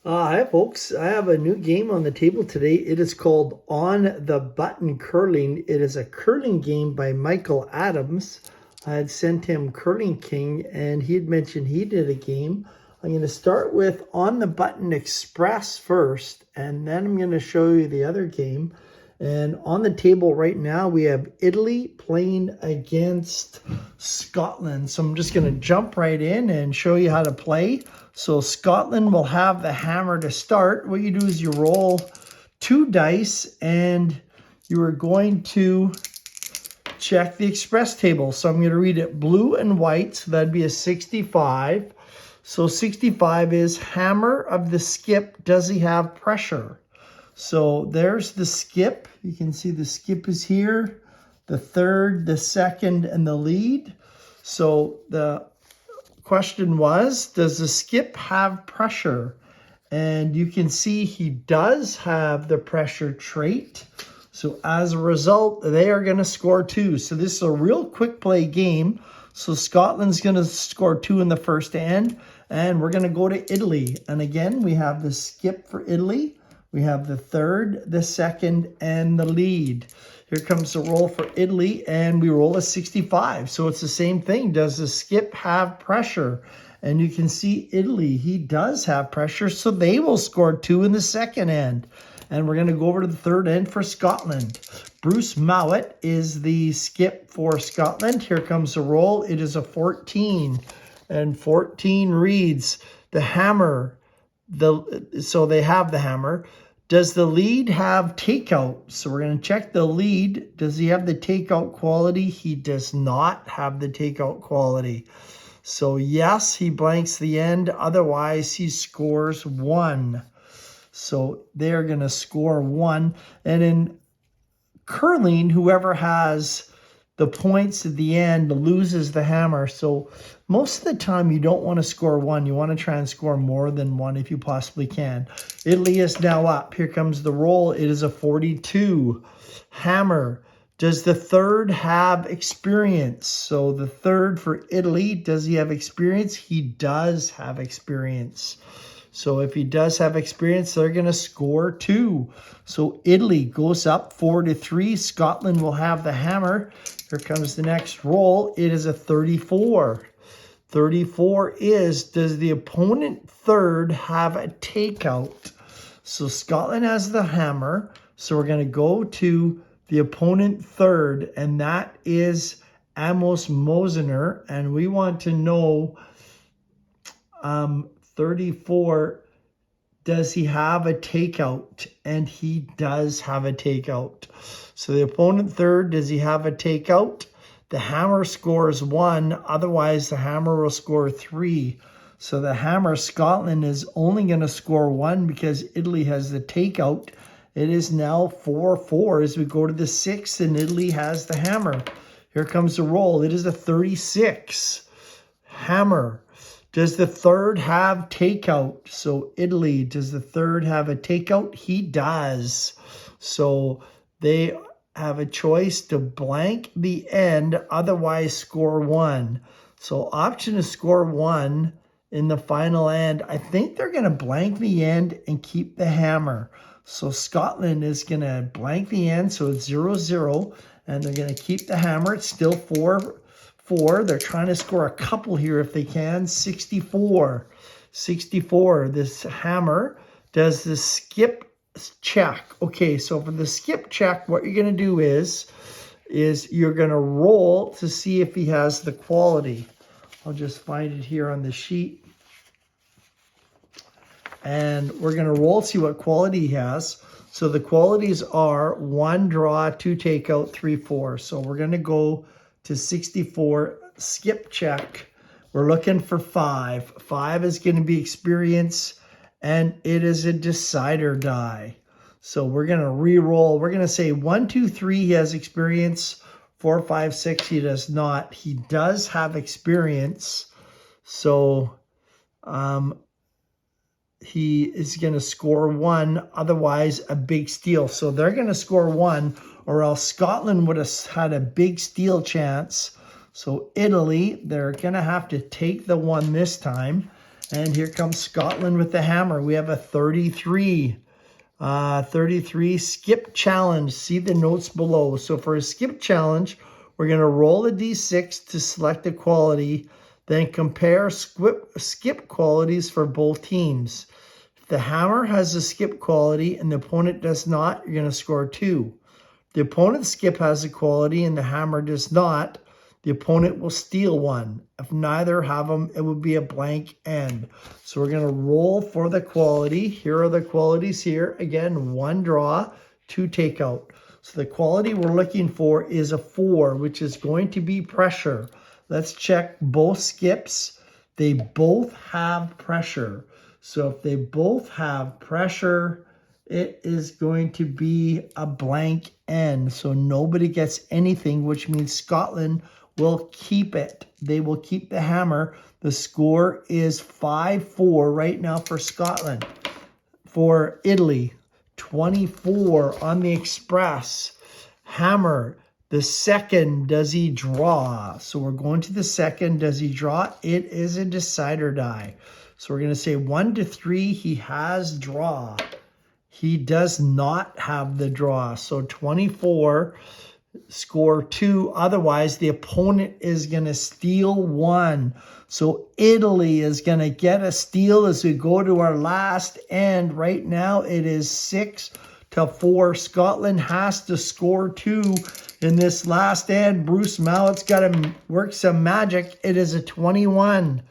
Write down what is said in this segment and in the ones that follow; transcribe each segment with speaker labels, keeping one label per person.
Speaker 1: Hi, folks. I have a new game on the table today. It is called On the Button Curling. It is a curling game by Michael Adams. I had sent him Curling King, and he had mentioned he did a game. I'm going to start with On the Button Express first, and then I'm going to show you the other game. And on the table right now, we have Italy playing against Scotland. So I'm just going to jump right in and show you how to play. So Scotland will have the hammer to start. What you do is you roll 2 dice and you are going to check the express table. So I'm going to read it blue and white. So that'd be a 65. So 65 is hammer of the skip. Does he have pressure? So there's the skip. You can see the skip is here, the third, the second, and the lead. So the question was, does the skip have pressure? And you can see he does have the pressure trait. So as a result, they are going to score 2. So this is a real quick play game. So Scotland's going to score 2 in the first end. And we're going to go to Italy. And again, we have the skip for Italy. We have the third, the second, and the lead. Here comes the roll for Italy, and we roll a 65. So it's the same thing. Does the skip have pressure? And you can see Italy, he does have pressure, so they will score 2 in the second end. And we're going to go over to the third end for Scotland. Bruce Mowat is the skip for Scotland. Here comes the roll. It is a 14. And 14 reads the hammer. So they have the hammer. Does the lead have takeout? So we're going to check the lead. Does he have the takeout quality? He does not have the takeout quality. So yes, he blanks the end. Otherwise, he scores 1. So they're going to score 1. And in curling, whoever has the points at the end loses the hammer. So most of the time you don't want to score 1. You want to try and score more than 1 if you possibly can. Italy is now up. Here comes the roll. It is a 42. Hammer. Does the third have experience? So the third for Italy, does he have experience? He does have experience. So if he does have experience, they're going to score 2. So Italy goes up 4-3. Scotland will have the hammer. Here comes the next roll. It is a 34. 34 is, does the opponent third have a takeout? So Scotland has the hammer. So we're going to go to the opponent third, and that is Amos Mosener. And we want to know 34, does he have a takeout? And he does have a takeout. So the opponent third, does he have a takeout? The hammer scores 1. Otherwise, the hammer will score 3. So the hammer, Scotland, is only going to score 1 because Italy has the takeout. It is now 4-4 as we go to the 6th, and Italy has the hammer. Here comes the roll. It is a 36. Hammer. Does the third have takeout? So Italy, does the third have a takeout? He does. So they have a choice to blank the end, otherwise score 1. So option to score 1 in the final end. I think they're going to blank the end and keep the hammer. So Scotland is going to blank the end, so it's 0-0, and they're going to keep the hammer. It's still 4-4. They're trying to score a couple here if they can. 64. 64. This hammer does the skip check. Okay, so for the skip check, what you're going to do is you're going to roll to see if he has the quality. I'll just find it here on the sheet. And we're going to roll, see what quality he has. So the qualities are 1 draw, 2 takeout, 3 4. So we're going to go to 64, skip check. We're looking for 5. 5 is going to be experience, and it is a decider die. So we're going to re-roll. We're going to say 1, 2, 3, he has experience. 4, 5, 6, he does not. He does have experience. So he is going to score 1, otherwise a big steal. So they're going to score 1, or else Scotland would have had a big steal chance. So Italy, they're going to have to take the 1 this time. And here comes Scotland with the hammer. We have a 33. 33 skip challenge. See the notes below. So for a skip challenge, we're going to roll a d6 to select a quality, then compare skip qualities for both teams. If the hammer has a skip quality and the opponent does not, you're going to score 2. The opponent's skip has a quality and the hammer does not, the opponent will steal 1. If neither have them, it would be a blank end. So we're going to roll for the quality. Here are the qualities here. Again, 1 draw, 2 takeout. So the quality we're looking for is a 4, which is going to be pressure. Let's check both skips. They both have pressure. So if they both have pressure, it is going to be a blank end. So nobody gets anything, which means Scotland will keep it. They will keep the hammer. The score is 5-4 right now for Scotland. For Italy, 24 on the express. Hammer, the second, does he draw? So we're going to the second. Does he draw? It is a decider die. So we're going to say 1 to 3, he has draw. He does not have the draw. So 24, score 2. Otherwise, the opponent is going to steal 1. So Italy is going to get a steal as we go to our last end. Right now, it is 6-4. Scotland has to score 2 in this last end. Bruce Mallett's got to work some magic. It is a 21.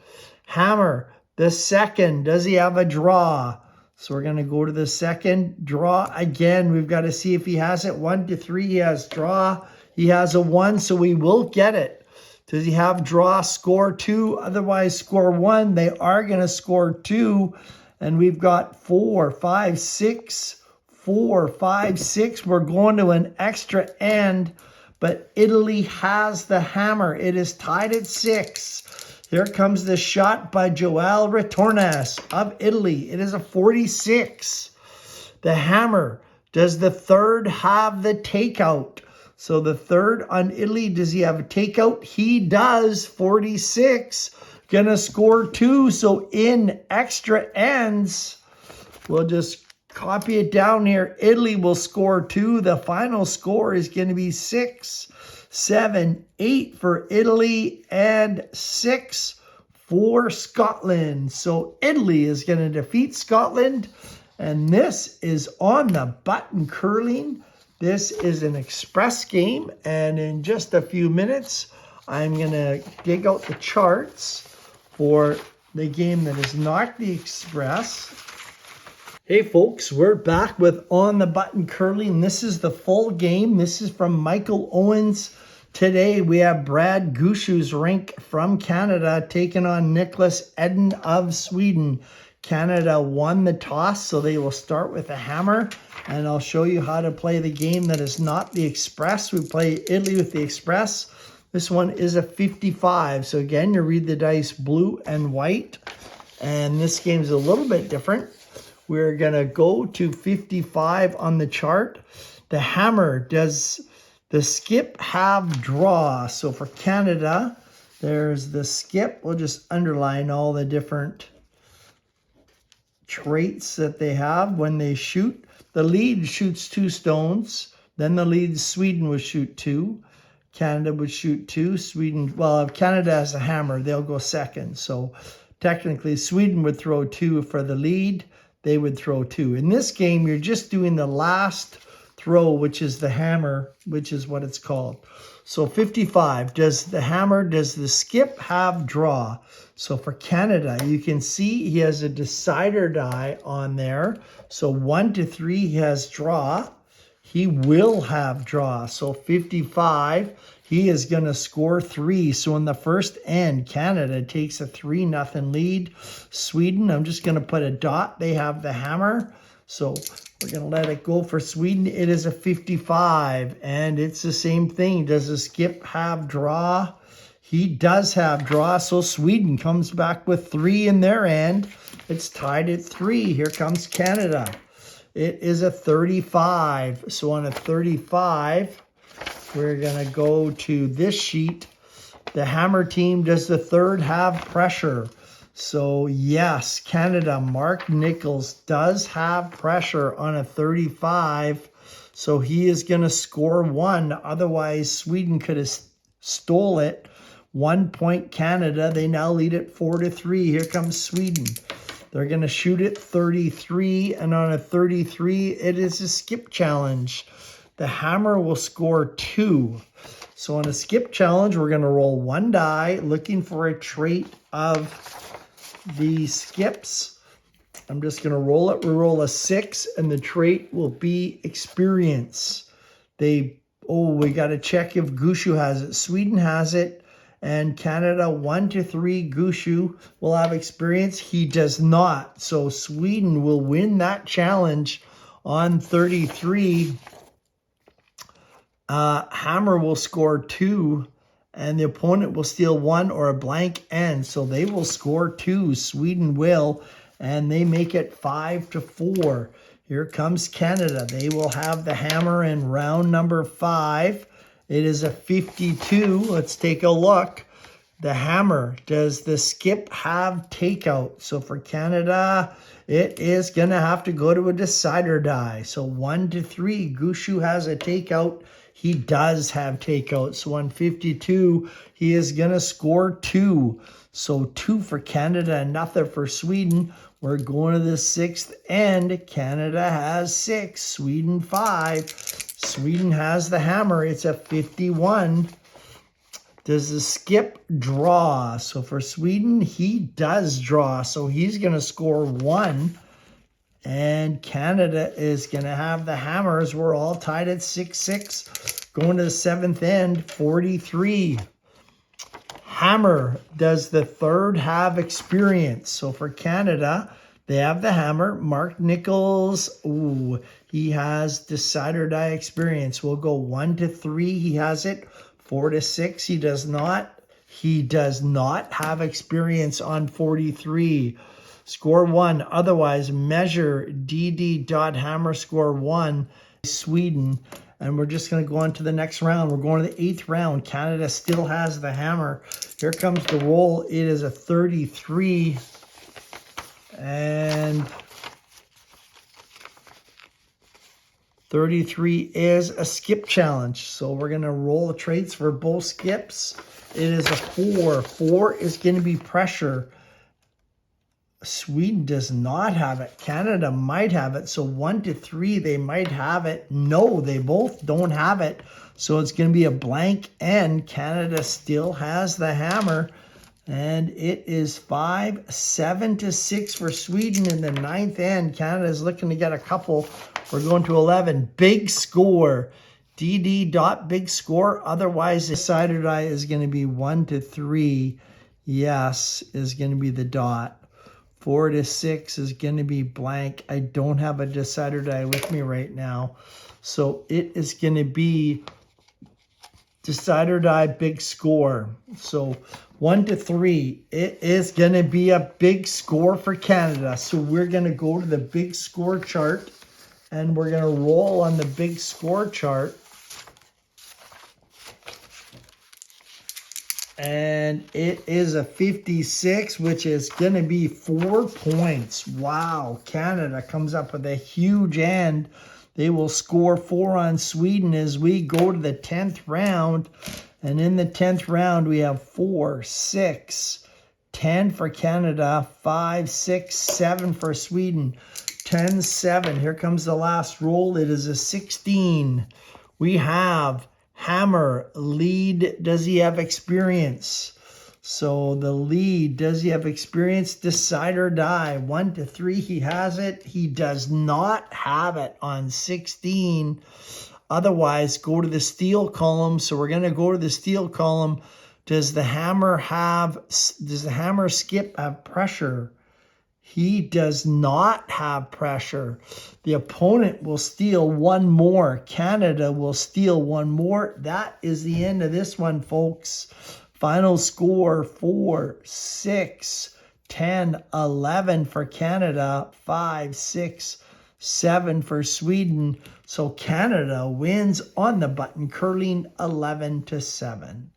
Speaker 1: Hammer, the second. Does he have a draw? So we're going to go to the second draw again. We've got to see if he has it. 1 to 3, he has draw. He has a 1, so we will get it. Does he have draw? Score 2. Otherwise, score 1. They are going to score 2. And we've got 4, 5, 6. 4, 5, 6. We're going to an extra end. But Italy has the hammer. It is tied at 6. Here comes the shot by Joel Retornas of Italy. It is a 46. The hammer. Does the third have the takeout? So the third on Italy, does he have a takeout? He does. 46. Gonna score 2. So in extra ends, we'll just copy it down here. Italy will score 2. The final score is going to be 6, 7, 8 for Italy and 6 for Scotland. So Italy is going to defeat Scotland. And this is on the button curling. This is an express game. And in just a few minutes, I'm going to dig out the charts for the game that is not the express. Hey folks, we're back with On the Button Curling. This is the full game. This is from Michael Owens. Today we have Brad Gushusrink from Canada taking on Nicholas Eden of Sweden. Canada won the toss, so they will start with a hammer. And I'll show you how to play the game that is not the express. We play Italy with the express. This one is a 55. So again, you read the dice blue and white. And this game is a little bit different. We're going to go to 55 on the chart. The hammer, does the skip have draw? So for Canada, there's the skip. We'll just underline all the different traits that they have when they shoot. The lead shoots 2 stones. Then the lead, Sweden, would shoot 2. Canada would shoot 2. Sweden, well, if Canada has a hammer, they'll go second. So technically, Sweden would throw 2 for the lead. They would throw 2. In this game, you're just doing the last throw, which is the hammer, which is what it's called. So 55, does the skip have draw? So for Canada, you can see he has a decider die on there. So 1 to 3, he has draw. He will have draw. So 55, he is going to score 3. So in the first end, Canada takes a 3-0 lead. Sweden, I'm just going to put a dot. They have the hammer. So we're going to let it go for Sweden. It is a 55, and it's the same thing. Does the skip have draw? He does have draw, so Sweden comes back with 3 in their end. It's tied at 3. Here comes Canada. It is a 35. So on a 35, we're going to go to this sheet. The hammer team, does the third have pressure? So yes, Canada, Mark Nichols does have pressure on a 35. So he is going to score 1. Otherwise, Sweden could have stole it. 1 point Canada. They now lead it 4-3. Here comes Sweden. They're going to shoot it 33. And on a 33, it is a skip challenge. The hammer will score 2. So on a skip challenge, we're going to roll 1 die, looking for a trait of the skips. I'm just going to roll it. We roll a 6, and the trait will be experience. We got to check if Gushu has it. Sweden has it, and Canada 1-3. Gushu will have experience. He does not. So Sweden will win that challenge on 33. Hammer will score 2. And the opponent will steal 1 or a blank end. So they will score 2. Sweden will. And they make it 5-4. Here comes Canada. They will have the hammer in round number 5. It is a 52. Let's take a look. The hammer. Does the skip have takeout? So for Canada, it is going to have to go to a decider die. So 1-3. Gushu has a takeout. He does have takeout. So on 52, he is going to score 2. So 2 for Canada and nothing for Sweden. We're going to the 6th end. Canada has 6. Sweden 5. Sweden has the hammer. It's a 51. Does the skip draw? So for Sweden, he does draw. So he's going to score 1. And Canada is going to have the hammers. We're all tied at 6-6. Going to the 7th end, 43. Hammer. Does the 3rd have experience? So for Canada, they have the hammer. Mark Nichols, he has decider die experience. We'll go 1-3. He has it. 4-6. He does not. He does not have experience on 43. Score 1. Otherwise, measure DD.hammer score 1. Sweden. And we're just going to go on to the next round. We're going to the 8th round. Canada still has the hammer. Here comes the roll. It is a 33. And 33 is a skip challenge. So we're going to roll the traits for both skips. It is a 4. 4 is going to be pressure. Sweden does not have it. Canada might have it. So 1-3, they might have it. No, they both don't have it. So it's going to be a blank end. Canada still has the hammer. And it is 7-6 for Sweden in the 9th end. Canada is looking to get a couple. We're going to 11. Big score. DD.big score. Otherwise, the decider die is going to be 1-3. Yes, is going to be the dot. 4-6 is going to be blank. I don't have a decider die with me right now. So it is going to be decider die big score. So 1-3. It is going to be a big score for Canada. So we're going to go to the big score chart. And we're going to roll on the big score chart. And it is a 56, which is going to be 4 points. Wow. Canada comes up with a huge end. They will score 4 on Sweden as we go to the 10th round. And in the 10th round, we have 4, 6, 10 for Canada, 5, 6, 7 for Sweden, 10, 7. Here comes the last roll. It is a 16. We have hammer, lead. Does he have experience? So the lead, does he have experience? Decide or die. 1-3, he has it. He does not have it on 16. Otherwise, go to the steel column. So we're going to go to the steel column. Does the hammer skip have pressure? He does not have pressure. The opponent will steal 1 more. Canada will steal 1 more. That is the end of this one, folks. Final score 4, 6, 10, 11 for Canada, 5, 6, 7 for Sweden. So Canada wins on the button curling 11-7.